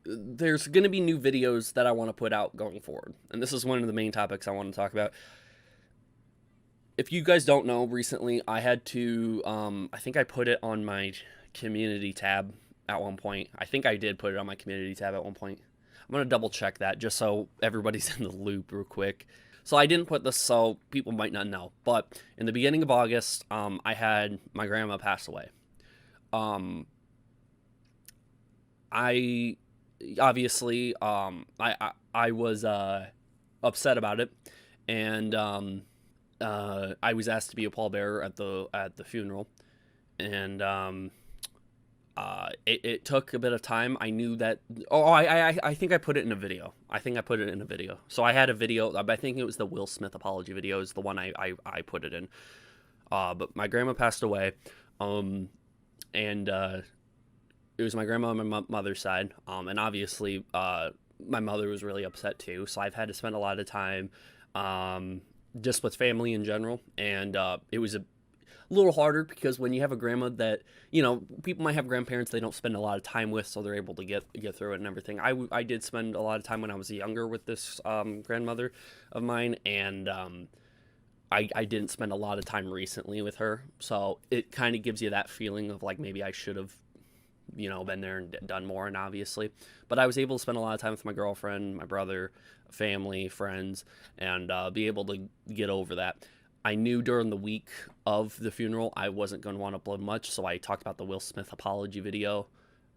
there's going to be new videos that I want to put out going forward. And this is one of the main topics I want to talk about. If you guys don't know, recently I had to, I think I put it on my community tab at one point. I think I did put it on my community tab at one point. I'm going to double check that just so everybody's in the loop real quick. So I didn't put this so people might not know. But in the beginning of August, I had my grandma pass away. Um, I obviously I was upset about it, and I was asked to be a pallbearer at the funeral, and it took a bit of time. I knew that. Oh, I think I put it in a video. I think I put it in a video. So I had a video. I think it was the Will Smith apology video. Is the one I put it in. But my grandma passed away, and it was my grandma on my mother's side, and obviously my mother was really upset too. So I've had to spend a lot of time just with family in general, and it was a little harder because when you have a grandma that, you know, people might have grandparents they don't spend a lot of time with, so they're able to get through it and everything. I did spend a lot of time when I was younger with this grandmother of mine, and I didn't spend a lot of time recently with her, so it kind of gives you that feeling of like maybe I should have, you know, been there and done more. And obviously, but I was able to spend a lot of time with my girlfriend, my brother, family, friends, and be able to get over that. I knew during the week of the funeral I wasn't going to want to upload much, so I talked about the Will Smith apology video,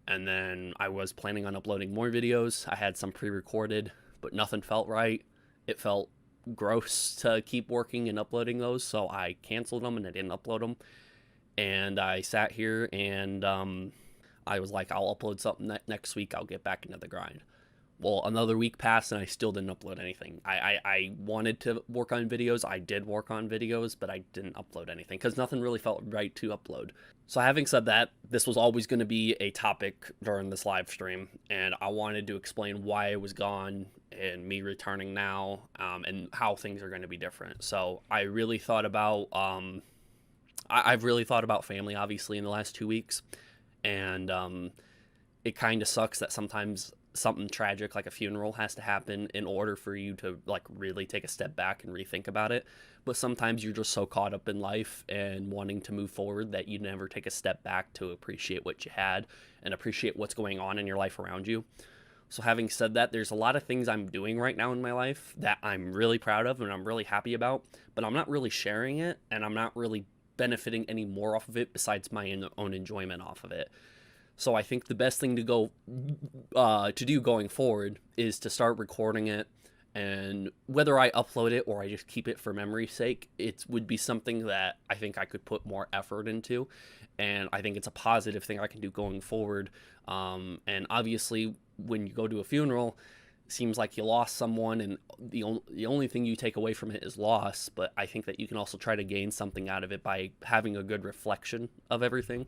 and then I was planning on uploading more videos. I had some pre-recorded, but nothing felt right. It felt gross to keep working and uploading those, so I canceled them and I didn't upload them. And I sat here and I was like, I'll upload something next week. I'll get back into the grind. Well, another week passed and I still didn't upload anything. I wanted to work on videos. I did work on videos, but I didn't upload anything because nothing really felt right to upload. So having said that, this was always going to be a topic during this live stream, and I wanted to explain why I was gone and me returning now, and how things are going to be different. So I really thought about, I've really thought about family, obviously, in the last 2 weeks, and it kind of sucks that sometimes something tragic like a funeral has to happen in order for you to like really take a step back and rethink about it. But sometimes you're just so caught up in life and wanting to move forward that you never take a step back to appreciate what you had and appreciate what's going on in your life around you. So having said that, there's a lot of things I'm doing right now in my life that I'm really proud of and I'm really happy about, but I'm not really sharing it, and I'm not really benefiting any more off of it besides my own enjoyment off of it. So I think the best thing to go to do going forward is to start recording it, and whether I upload it or I just keep it for memory's sake, it would be something that I think I could put more effort into, and I think it's a positive thing I can do going forward. And obviously, when you go to a funeral, it seems like you lost someone, and the only thing you take away from it is loss. But I think that you can also try to gain something out of it by having a good reflection of everything.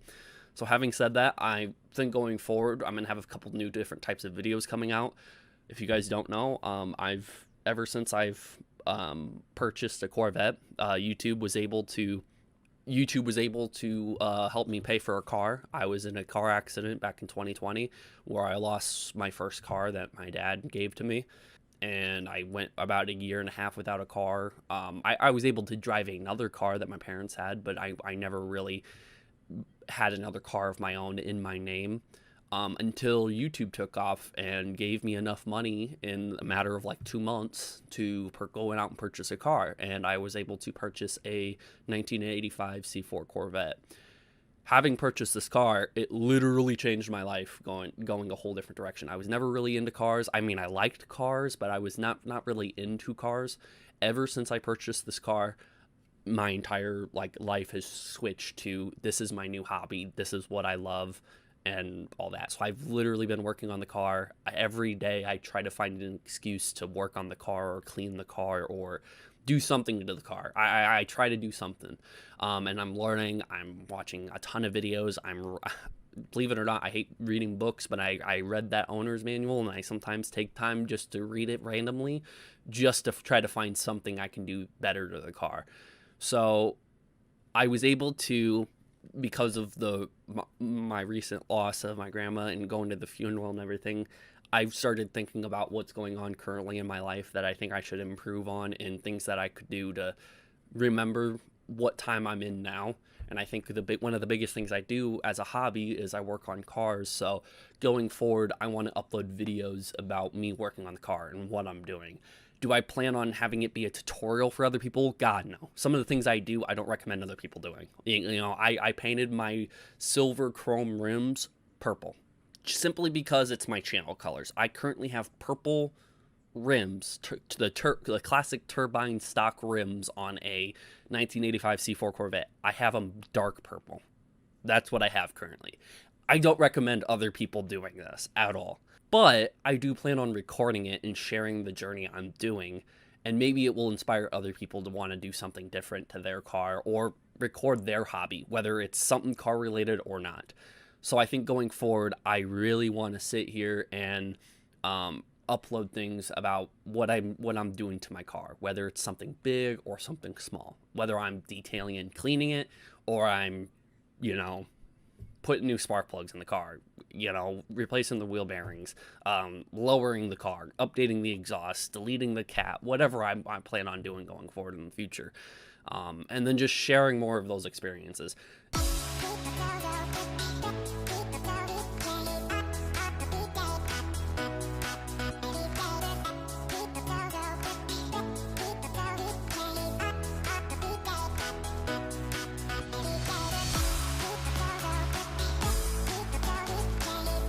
So having said that, I think going forward, I'm going to have a couple new different types of videos coming out. If you guys don't know, ever since I've purchased a Corvette, YouTube was able to help me pay for a car. I was in a car accident back in 2020 where I lost my first car that my dad gave to me, and I went about a year and a half without a car. I was able to drive another car that my parents had, but I never really had another car of my own in my name, until YouTube took off and gave me enough money in a matter of like 2 months to go out and purchase a car. And I was able to purchase a 1985 C4 Corvette. Having purchased this car, it literally changed my life, going a whole different direction. I was never really into cars. I mean, I liked cars, but I was not really into cars. Ever since I purchased this car, my entire like life has switched to this is my new hobby, this is what I love, and all that. So I've literally been working on the car every day. I try to find an excuse to work on the car or clean the car or do something to the car. I try to do something, and I'm learning. I'm watching a ton of videos. Believe it or not, I hate reading books, but I read that owner's manual, and I sometimes take time just to read it randomly just to try to find something I can do better to the car. So I was able to, because of my recent loss of my grandma and going to the funeral and everything, I've started thinking about what's going on currently in my life that I think I should improve on, and things that I could do to remember what time I'm in now. And I think one of the biggest things I do as a hobby is I work on cars. So going forward, I want to upload videos about me working on the car and what I'm doing. Do I plan on having it be a tutorial for other people? God, no. Some of the things I do, I don't recommend other people doing. I painted my silver chrome rims purple simply because it's my channel colors. I currently have purple rims, the classic turbine stock rims on a 1985 C4 Corvette. I have them dark purple. That's what I have currently. I don't recommend other people doing this at all. But I do plan on recording it and sharing the journey I'm doing, and maybe it will inspire other people to want to do something different to their car or record their hobby, whether it's something car related or not. So I think going forward, I really want to sit here and upload things about what I'm doing to my car, whether it's something big or something small, whether I'm detailing and cleaning it, or I'm, putting new spark plugs in the car, replacing the wheel bearings, lowering the car, updating the exhaust, deleting the cat, whatever I plan on doing going forward in the future. And then just sharing more of those experiences.